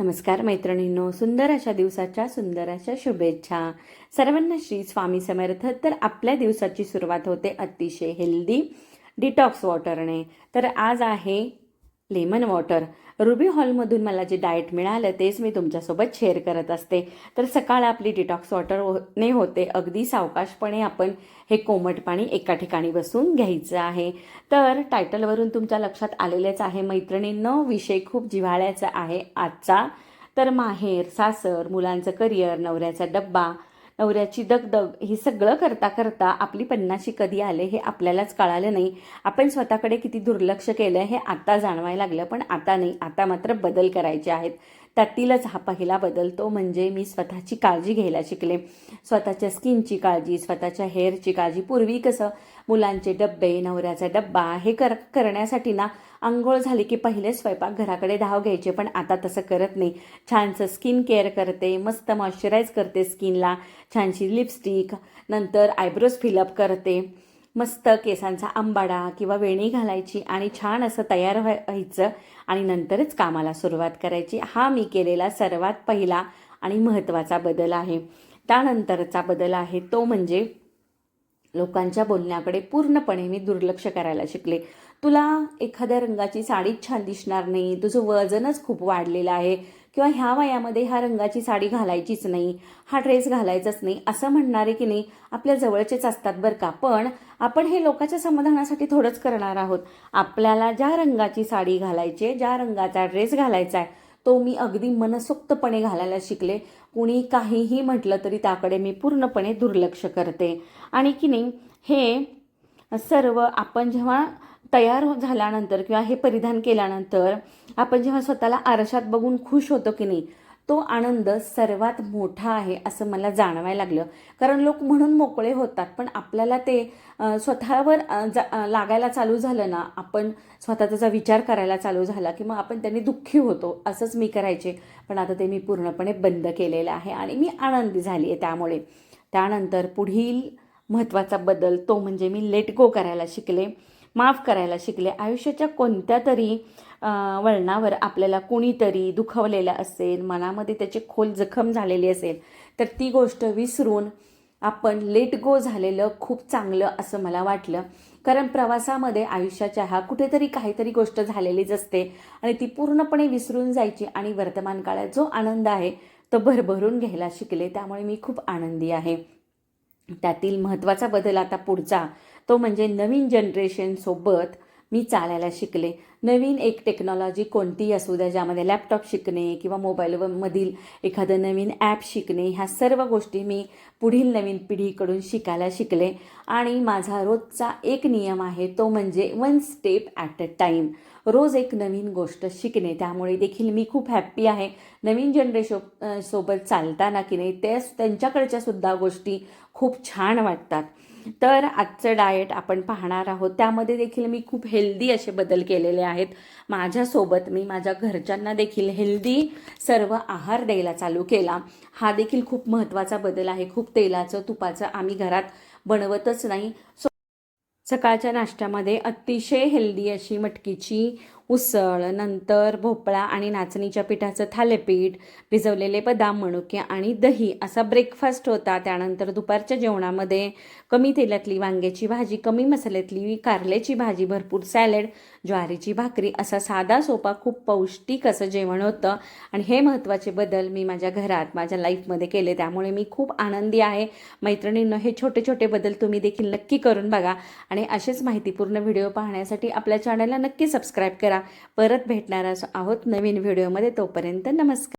नमस्कार मैत्रिणींनो, सुंदर अशा दिवसाच्या सुंदर अशा शुभेच्छा सर्वांना. श्री स्वामी समर्थ. तर आपल्या दिवसाची सुरुवात होते अतिशय हेल्दी डिटॉक्स वॉटरने. तर आज आहे लेमन वॉटर. रुबी हॉलमधून मला जे डाएट मिळालं तेच मी तुमच्यासोबत शेअर करत असते. तर सकाळ आपली डिटॉक्स वॉटरने होते. अगदी सावकाशपणे आपण हे कोमट पाणी एका ठिकाणी बसून घ्यायचं आहे. तर टायटलवरून तुमच्या लक्षात आलेलेच आहे मैत्रिणींनो, विषय खूप जिव्हाळ्याचा आहे आजचा. तर माहेर, सासर, मुलांचं करिअर, नवऱ्याचा डब्बा, नवऱ्याची दगदग, हे सगळं करता करता आपली 50शी कधी आले हे आपल्यालाच कळालं नाही. आपण स्वतःकडे किती दुर्लक्ष केलं हे आता जाणवायला लागलं. पण आता नाही, आता मात्र बदल करायचे आहेत. त्यातीलच हा पहिला बदल तो म्हणजे मी स्वतःची काळजी घ्यायला शिकले. स्वतःच्या स्किनची काळजी, स्वतःच्या हेअरची काळजी. पूर्वी कसं मुलांचे डब्बे, नवऱ्याचा डब्बा हे करण्यासाठी ना अंघोळ झाली की पहिले स्वयंपाक घराकडे धाव घ्यायचे. पण आता तसं करत नाही. छानसं स्किन केअर करते, मस्त मॉइश्चराईज करते स्किनला, छानशी लिपस्टिक, नंतर आयब्रोज फिलअप करते, मस्त केसांचा अंबाडा किंवा वेणी घालायची आणि छान असं तयार व्हायचं आणि नंतरच कामाला सुरुवात करायची. हा मी केलेला सर्वात पहिला आणि महत्त्वाचा बदल आहे. त्यानंतरचा बदल आहे तो म्हणजे लोकांच्या बोलण्याकडे पूर्णपणे मी दुर्लक्ष करायला शिकले. तुला एखाद्या रंगाची साडी छान दिसणार नाही, तुझं वजनच खूप वाढलेलं आहे, किंवा ह्या वयामध्ये ह्या रंगाची साडी घालायचीच नाही, हा ड्रेस घालायचाच नाही, असं म्हणणारे की नाही आपल्या जवळचेच असतात बरं का. पण आपण हे लोकांच्या समाधानासाठी थोडंच करणार आहोत. आपल्याला ज्या रंगाची साडी घालायची, ज्या रंगाचा ड्रेस घालायचा आहे तो मी अगदी मनसोक्तपणे घालायला शिकले. कुणी काहीही म्हटलं तरी त्याकडे मी पूर्णपणे दुर्लक्ष करते. आणि की नाही हे सर्व आपण जेव्हा तयार झाल्यानंतर किंवा हे परिधान केल्यानंतर आपण जेव्हा स्वतःला आरशात बघून खुश होतो की नाही, तो आनंद सर्वात मोठा आहे असं मला जाणवायला लागलं. कारण लोक म्हणून मोकळे होतात, पण आपल्याला ते स्वतःवर लागायला चालू झालं ना, आपण स्वतःचा विचार करायला चालू झाला की मग आपण त्यांनी दुःखी होतो. असंच मी करायचे, पण आता ते मी पूर्णपणे बंद केलेलं आहे आणि मी आनंदी झाली आहे त्यामुळे. त्यानंतर पुढील महत्त्वाचा बदल तो म्हणजे मी लेट गो करायला शिकले, माफ करायला शिकले. आयुष्याच्या कोणत्या तरी वळणावर आपल्याला कुणीतरी दुखवलेलं असेल, मनामध्ये त्याची खोल जखम झालेली असेल, तर ती गोष्ट विसरून आपण लेट गो झालेलं खूप चांगलं असं मला वाटलं. कारण प्रवासामध्ये आयुष्याच्या हा कुठेतरी काहीतरी गोष्ट झालेलीच असते आणि ती पूर्णपणे विसरून जायची आणि वर्तमान काळात जो आनंद आहे तो भरभरून घ्यायला शिकले. त्यामुळे मी खूप आनंदी आहे. त्यातील महत्त्वाचा बदल आता पुढचा तो म्हणजे नवीन जनरेशनसोबत मी चालायला शिकले. नवीन एक टेक्नॉलॉजी कोणतीही असू द्या, ज्यामध्ये लॅपटॉप शिकणे किंवा मोबाईलमधील एखादं नवीन ॲप शिकणे, ह्या सर्व गोष्टी मी पुढील नवीन पिढीकडून शिकायला शिकले. आणि माझा रोजचा एक नियम आहे तो म्हणजे 1 स्टेप ॲट अ टाईम. रोज एक नवीन गोष्ट शिकणे. त्यामुळे देखील मी खूप हॅप्पी आहे. नवीन जनरेशन सोबत चालताना की नाही त्यांच्याकडच्या सुद्धा गोष्टी खूप छान वाटतात. तर आजचं डाएट आपण पाहणार आहोत. त्यामध्ये देखील मी खूप हेल्दी असे बदल केलेले आहेत. माझ्यासोबत मी माझ्या घरच्यांना देखील हेल्दी सर्व आहार द्यायला चालू केला. हा देखील खूप महत्त्वाचा बदल आहे. खूप तेलाचं, तुपाचं आम्ही घरात बनवतच नाही. सकाळच्या नाश्त्यामध्ये अतिशय हेल्दी अशी मटकीची उसळ, नंतर भोपळा आणि नाचणीच्या पिठाचं थालीपीठ, भिजवलेले बदाम, मनुके आणि दही असा ब्रेकफास्ट होता. त्यानंतर दुपारच्या जेवणामध्ये कमी तेलातली वांग्याची भाजी, कमी मसाल्यातली कारल्याची भाजी, भरपूर सॅलड, ज्वारीची भाकरी, असा साधा सोपा खूप पौष्टिक असं जेवण होतं. आणि हे महत्त्वाचे बदल मी माझ्या घरात माझ्या लाईफमध्ये केले. त्यामुळे मी खूप आनंदी आहे. मैत्रिणींनो, हे छोटे छोटे बदल तुम्ही देखील नक्की करून बघा आणि असेच माहितीपूर्ण व्हिडिओ पाहण्यासाठी आपल्या चॅनलला नक्की सबस्क्राईब करा. परत भेटणार आहोत नवीन व्हिडिओमध्ये. तोपर्यंत नमस्कार.